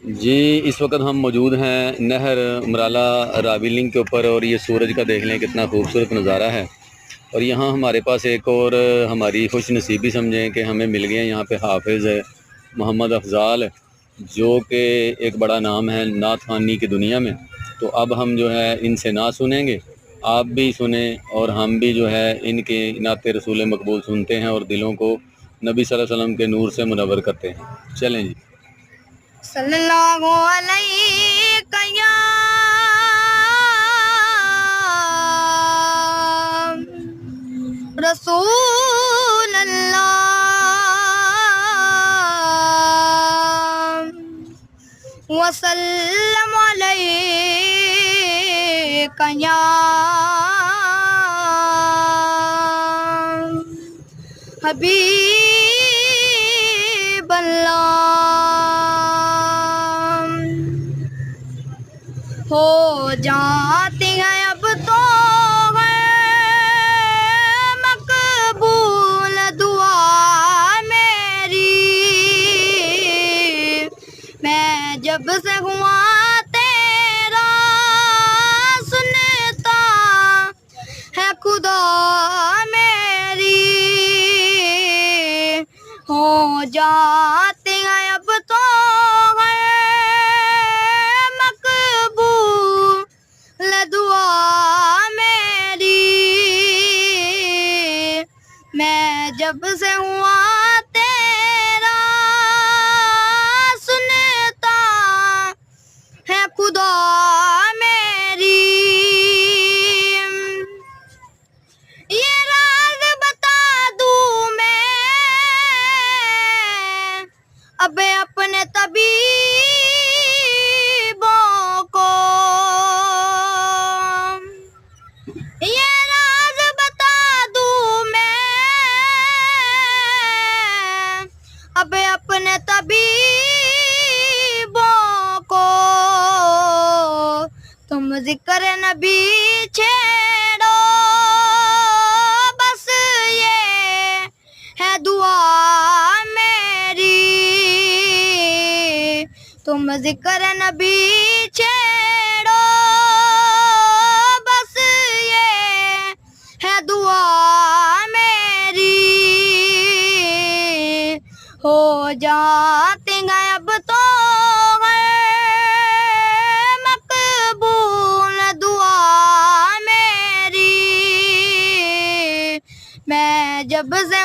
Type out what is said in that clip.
जी, इस वक्त हम मौजूद हैं नहर मराला रावी लिंक के ऊपर और ये सूरज का देख लें कितना खूबसूरत नज़ारा है। और यहाँ हमारे पास एक और हमारी खुश नसीबी समझें कि हमें मिल गए यहाँ पे हाफिज़ मोहम्मद अफ़ज़ाल, जो कि एक बड़ा नाम है नात ख़वानी की दुनिया में। तो अब हम जो है इनसे ना सुनेंगे, आप भी सुने और हम भी जो है इनके नाते रसूल मकबूल सुनते हैं और दिलों को नबी सल्लल्लाहु अलैहि वसल्लम के नूर से मुनव्वर करते हैं। चलें जी। सल्लल्लाहु अलैहि या रसूल अल्लाह वसल्लम अलैका या हबीब अल्लाह। हो जाती है अब तो मकबूल दुआ मेरी, मैं जब से हुआ तेरा सुनता है खुदा मेरी। हो जाती है अब तो दुआ मेरी, मैं जब से हुआ तेरा सुनता है खुदा मेरी। ये राज बता दूं मैं अब अपने तबीबों को, ये राज बता दूं मैं अब अपने तबीबों को। तुम जिक्र नबी छेड़ो बस ये है दुआ मेरी। तुम जिक्र नबी छेड़ो बस ये है दुआ मेरी। हो जाते हैं अब तो मकबूल दुआ मेरी, मैं जब से